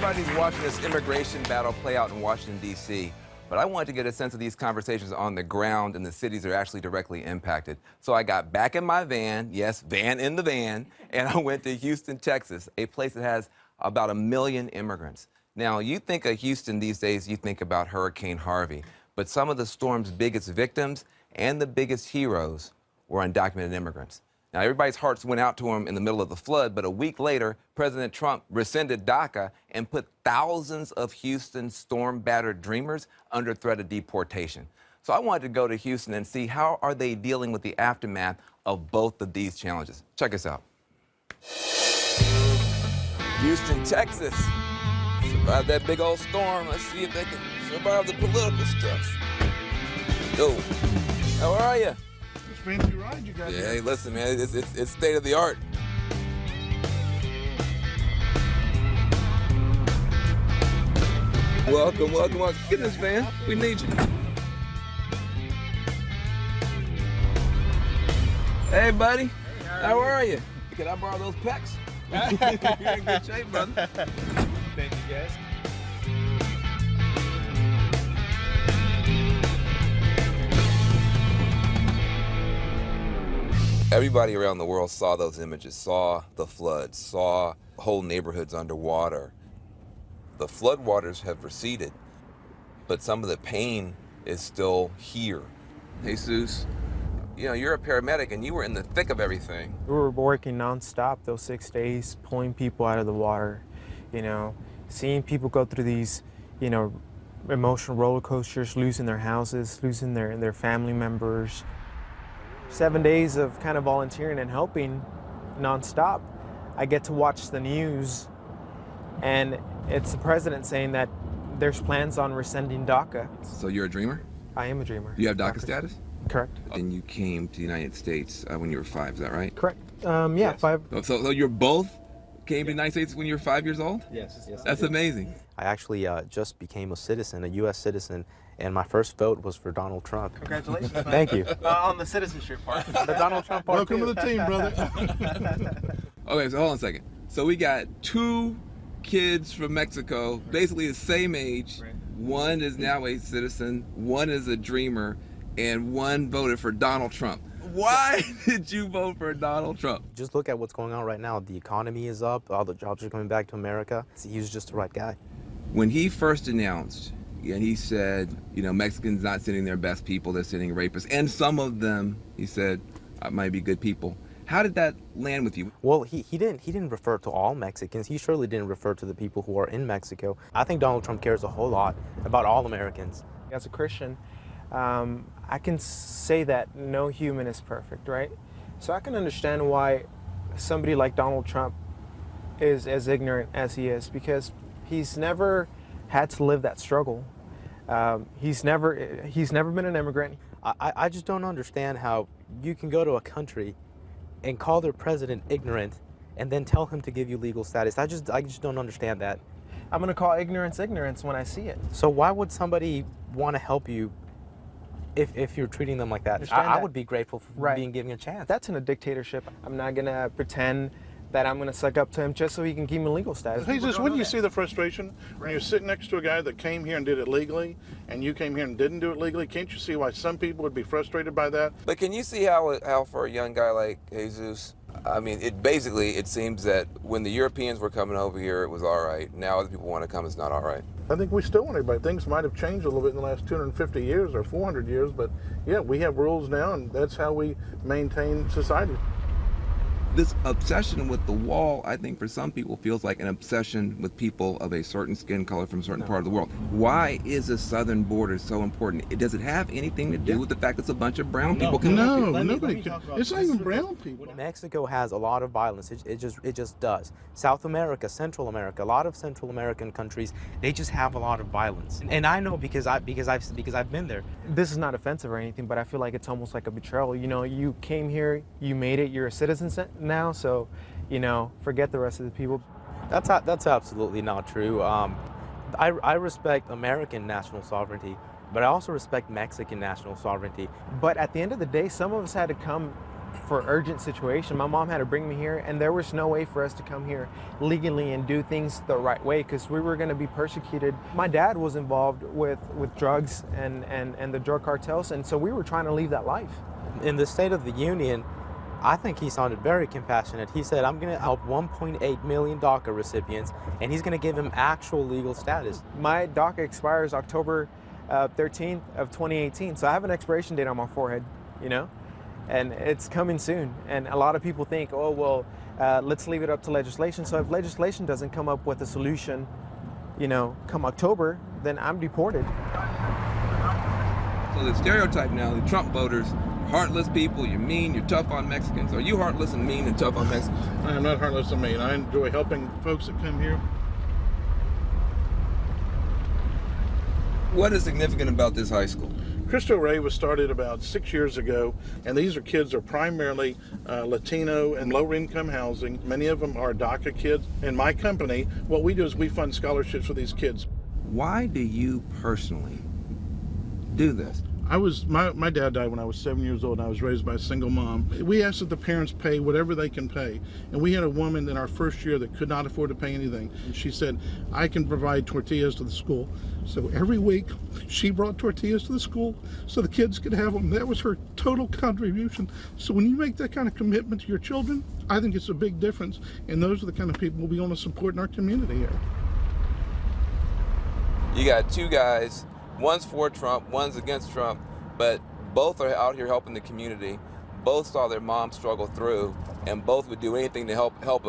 everybody's watching this immigration battle play out in Washington, D.C., but I wanted to get a sense of these conversations on the ground in the cities that are actually directly impacted. So I got back in my van, yes, van in the van, and I went to Houston, Texas, a place that has about 1 million immigrants. Now, you think of Houston these days, you think about Hurricane Harvey, but some of the storm's biggest victims and the biggest heroes were undocumented immigrants. Now, everybody's hearts went out to them in the middle of the flood, but a week later, President Trump rescinded DACA and put thousands of Houston storm-battered dreamers under threat of deportation. So I wanted to go to Houston and see how are they dealing with the aftermath of both of these challenges. Check us out. Houston, Texas. Survived that big old storm. Let's see if they can survive the political stuff. Yo, how are you? Fancy ride you got. Yeah, hey, listen, man, it's state of the art. Welcome. Get in this van. We need you. Hey, buddy. How are you? Can I borrow those pecs? You're in good shape, brother. Thank you, guys. Everybody around the world saw those images, saw the floods, saw whole neighborhoods underwater. The floodwaters have receded, but some of the pain is still here. Jesus, you know, you're a paramedic and you were in the thick of everything. We were working nonstop those 6 days, pulling people out of the water, you know, seeing people go through these, you know, emotional roller coasters, losing their houses, losing their family members. 7 days of kind of volunteering and helping nonstop. I get to watch the news, and it's the president saying that there's plans on rescinding DACA. So you're a dreamer? I am a dreamer. You have DACA status? Correct. And you came to the United States when you were 5, is that right? Correct. Yeah, Yes. 5. So you're both came to the United States when you were 5 years old? Yes. That's amazing. I actually just became a citizen, a U.S. citizen, and my first vote was for Donald Trump. Congratulations, man. Thank you. On the citizenship part. The Donald Trump part. Welcome to the team, brother. Okay, so hold on a second. So we got 2 kids from Mexico, basically the same age. Right. One is now a citizen, one is a dreamer, and one voted for Donald Trump. Why did you vote for Donald Trump? Just look at what's going on right now. The economy is up. All the jobs are coming back to America. He was just the right guy. When he first announced, and he said, you know, Mexicans not sending their best people, they're sending rapists, and some of them, he said, might be good people. How did that land with you? Well, he didn't refer to all Mexicans. He surely didn't refer to the people who are in Mexico. I think Donald Trump cares a whole lot about all Americans. As a Christian, I can say that no human is perfect, right? So I can understand why somebody like Donald Trump is as ignorant as he is, because he's never had to live that struggle. He's never been an immigrant. I just don't understand how you can go to a country and call their president ignorant and then tell him to give you legal status. I just don't understand that. I'm gonna call ignorance ignorance when I see it. So why would somebody want to help you if you're treating them like that? I would be grateful for being given a chance. That's in a dictatorship. I'm not gonna pretend that I'm gonna suck up to him just so he can keep me legal status. Hey, just wouldn't you see the frustration when you're sitting next to a guy that came here and did it legally, and you came here and didn't do it legally? Can't you see why some people would be frustrated by that? But can you see how for a young guy like Jesus, I mean, it seems that when the Europeans were coming over here, it was all right. Now other people want to come, it's not all right. I think we still want everybody. Things might have changed a little bit in the last 250 years or 400 years, but yeah, we have rules now, and that's how we maintain society. This obsession with the wall, I think for some people feels like an obsession with people of a certain skin color from a certain part of the world. Why is the southern border so important? Does it have anything to do with the fact that it's a bunch of brown people coming up here? No, nobody can. It's not even brown people. Mexico has a lot of violence. It just does. South America, Central America, a lot of Central American countries, they just have a lot of violence. And I know because I've been there. This is not offensive or anything, but I feel like it's almost like a betrayal. You know, you came here, you made it, you're a citizen now, so, you know, forget the rest of the people. That's absolutely not true. I respect American national sovereignty, but I also respect Mexican national sovereignty. But at the end of the day, some of us had to come for urgent situation. My mom had to bring me here, and there was no way for us to come here legally and do things the right way because we were going to be persecuted. My dad was involved with drugs and the drug cartels, and so we were trying to leave that life. In the State of the Union, I think he sounded very compassionate. He said, I'm going to help 1.8 million DACA recipients, and he's going to give them actual legal status. My DACA expires October 13th of 2018, so I have an expiration date on my forehead, you know, and it's coming soon. And a lot of people think, oh, well, let's leave it up to legislation. So if legislation doesn't come up with a solution, you know, come October, then I'm deported. So the stereotype now, the Trump voters, heartless people, you're mean, you're tough on Mexicans. Are you heartless and mean and tough on Mexicans? I am not heartless and mean. I enjoy helping folks that come here. What is significant about this high school? Cristo Rey was started about 6 years ago, and these kids are primarily Latino and lower-income housing. Many of them are DACA kids. In my company, what we do is we fund scholarships for these kids. Why do you personally do this? My dad died when I was 7 years old, and I was raised by a single mom. We asked that the parents pay whatever they can pay. And we had a woman in our first year that could not afford to pay anything. And she said, I can provide tortillas to the school. So every week, she brought tortillas to the school so the kids could have them. That was her total contribution. So when you make that kind of commitment to your children, I think it's a big difference. And those are the kind of people we want to support in our community here. You got two guys, one's for Trump, one's against Trump, but both are out here helping the community. Both saw their mom struggle through, and both would do anything to help a